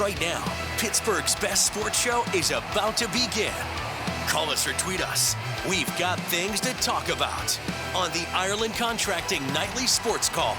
Right now, Pittsburgh's best sports show is about to begin. Call us or tweet us. We've got things to talk about on the Ireland Contracting Nightly Sports Call.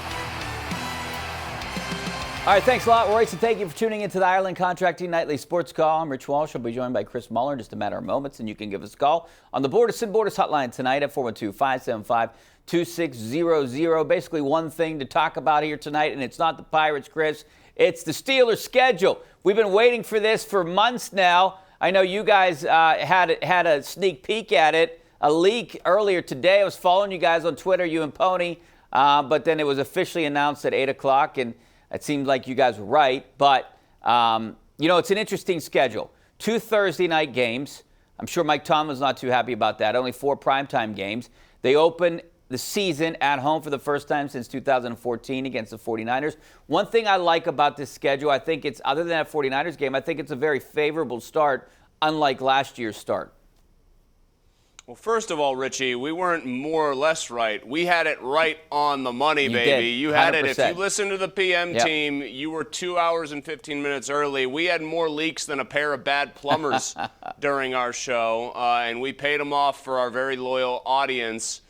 All right, thanks a lot, Royce, and thank you for tuning into the Ireland Contracting Nightly Sports Call. I'm Rich Walsh. I'll be joined by Chris Mueller in just a matter of moments, and you can give us a call on the Borders and Borders hotline tonight at 412-575-2600. Basically, one thing to talk about here tonight, and it's not the Pirates, Chris. It's the Steelers' schedule. We've been waiting for this for months now. I know you guys had a sneak peek at it, a leak earlier today. I was following you guys on Twitter, you and Pony, but then it was officially announced at 8 o'clock, and it seemed like you guys were right. But, it's an interesting schedule. 2 Thursday night games. I'm sure Mike Tomlin's not too happy about that. Only 4 primetime games. They open the season at home for the first time since 2014 against the 49ers. One thing I like about this schedule, I think it's, other than that 49ers game, I think it's a very favorable start, unlike last year's start. Well, first of all, Richie, we weren't more or less right. We had it right on the money, baby. You had it. If you listen to the PM team, you were 2 hours and 15 minutes early. We had more leaks than a pair of bad plumbers during our show, and we paid them off for our very loyal audience.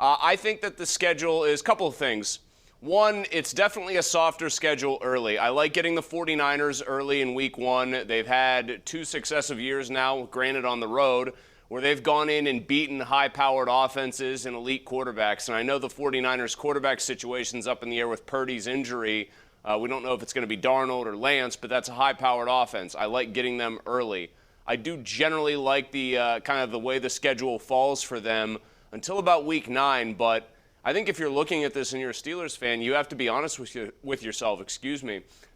I think that the schedule is a couple of things. One, it's definitely a softer schedule early. I like getting the 49ers early in week 1. They've had 2 successive years now, granted on the road, where they've gone in and beaten high-powered offenses and elite quarterbacks. And I know the 49ers quarterback situation's up in the air with Purdy's injury. We don't know if it's going to be Darnold or Lance, but that's a high-powered offense. I like getting them early. I do generally like the kind of the way the schedule falls for them until about week 9, but I think if you're looking at this and you're a Steelers fan, you have to be honest with yourself.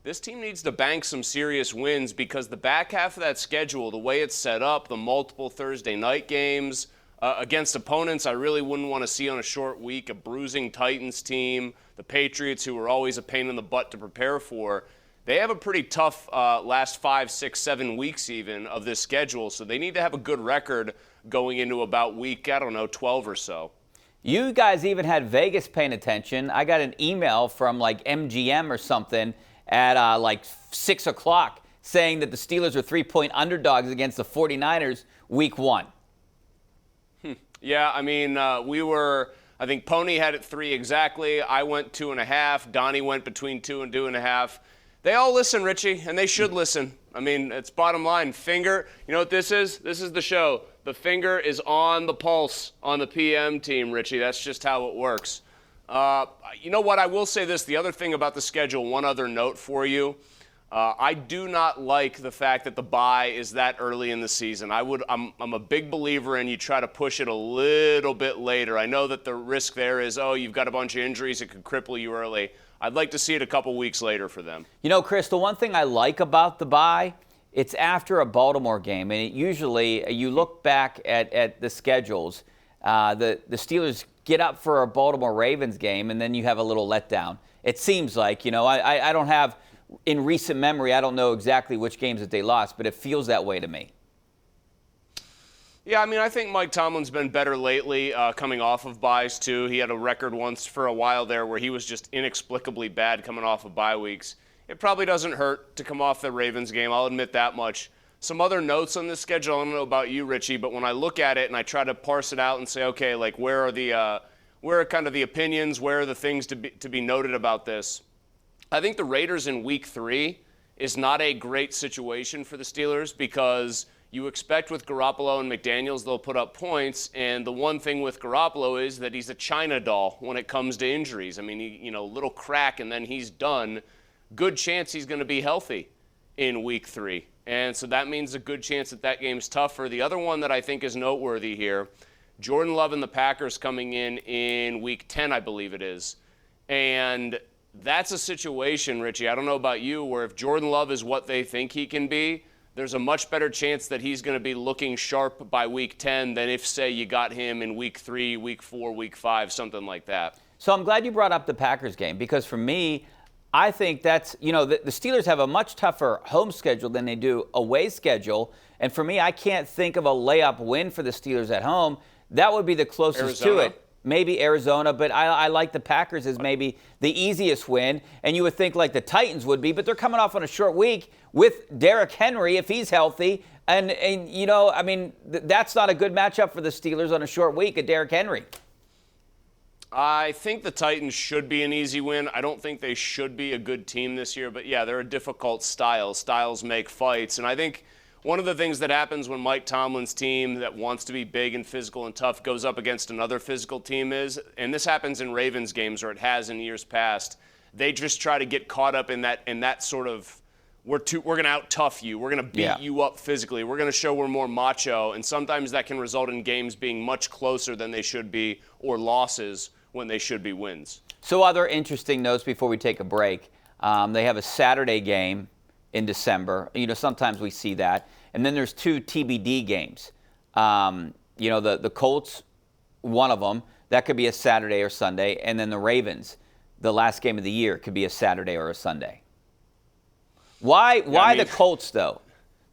This team needs to bank some serious wins because the back half of that schedule, the way it's set up, the multiple Thursday night games against opponents I really wouldn't want to see on a short week, a bruising Titans team, the Patriots, who are always a pain in the butt to prepare for. They have a pretty tough last 5, 6, 7 weeks even of this schedule, so they need to have a good record going into about week, 12 or so. You guys even had Vegas paying attention. I got an email from like MGM or something at 6 o'clock saying that the Steelers are 3-point underdogs against the 49ers week 1. Yeah, I mean, I think Pony had it 3 exactly. I went 2.5. Donnie went between 2 and 2.5. They all listen, Richie, and they should listen. I mean, it's bottom line. Finger, you know what this is? This is the show. The finger is on the pulse on the PM team, Richie. That's just how it works. You know what? I will say this. The other thing about the schedule, one other note for you. I do not like the fact that the bye is that early in the season. I'm a big believer in you try to push it a little bit later. I know that the risk there is, you've got a bunch of injuries. It could cripple you early. I'd like to see it a couple weeks later for them. You know, Chris, the one thing I like about the bye, it's after a Baltimore game, and usually you look back at the schedules, the Steelers get up for a Baltimore Ravens game, and then you have a little letdown. It seems like, I don't have, in recent memory, I don't know exactly which games that they lost, but it feels that way to me. Yeah, I mean, I think Mike Tomlin's been better lately coming off of byes, too. He had a record once for a while there where he was just inexplicably bad coming off of bye weeks. It probably doesn't hurt to come off the Ravens game. I'll admit that much. Some other notes on this schedule, I don't know about you, Richie, but when I look at it and I try to parse it out and say, okay, like where are kind of the opinions, where are the things to be noted about this? I think the Raiders in week 3 is not a great situation for the Steelers because you expect with Garoppolo and McDaniels they'll put up points, and the one thing with Garoppolo is that he's a China doll when it comes to injuries. I mean, little crack and then he's done. Good chance he's going to be healthy in week 3. And so that means a good chance that game's tougher. The other one that I think is noteworthy here, Jordan Love and the Packers coming in week 10, I believe it is. And that's a situation, Richie, I don't know about you, where if Jordan Love is what they think he can be, there's a much better chance that he's going to be looking sharp by week 10 than if, say, you got him in week 3, week 4, week 5, something like that. So I'm glad you brought up the Packers game because for me, I think that's, the Steelers have a much tougher home schedule than they do away schedule. And for me, I can't think of a layup win for the Steelers at home. That would be the closest Arizona. to it. maybe Arizona, but I like the Packers as maybe the easiest win. And you would think like the Titans would be, but they're coming off on a short week with Derrick Henry if he's healthy. And you know, I mean, that's not a good matchup for the Steelers on a short week at Derrick Henry. I think the Titans should be an easy win. I don't think they should be a good team this year, but yeah, they're a difficult style. Styles make fights, and I think one of the things that happens when Mike Tomlin's team that wants to be big and physical and tough goes up against another physical team is, and this happens in Ravens games, or it has in years past, they just try to get caught up in that sort of, we're going to out-tough you. We're going to beat you up physically. We're going to show we're more macho, and sometimes that can result in games being much closer than they should be, or losses when they should be wins. So other interesting notes before we take a break. They have a Saturday game in December. You know, sometimes we see that. And then there's 2 TBD games. You know, the Colts, one of them, that could be a Saturday or Sunday. And then the Ravens, the last game of the year, could be a Saturday or a Sunday. Why the Colts, though?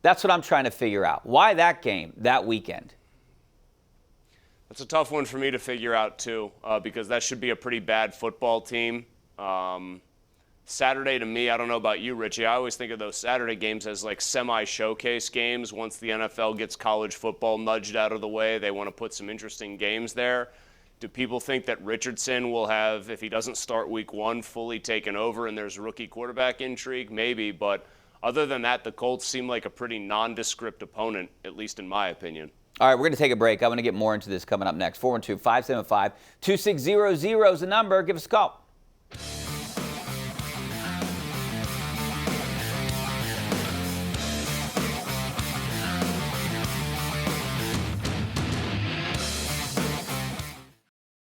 That's what I'm trying to figure out. Why that game, that weekend? That's a tough one for me to figure out, too, because that should be a pretty bad football team. Saturday, to me, I don't know about you, Richie, I always think of those Saturday games as like semi-showcase games. Once the NFL gets college football nudged out of the way, they want to put some interesting games there. Do people think that Richardson will have, if he doesn't start week 1, fully taken over and there's rookie quarterback intrigue? Maybe, but other than that, the Colts seem like a pretty nondescript opponent, at least in my opinion. All right, we're going to take a break. I'm going to get more into this coming up next. 412-575-2600 is the number. Give us a call.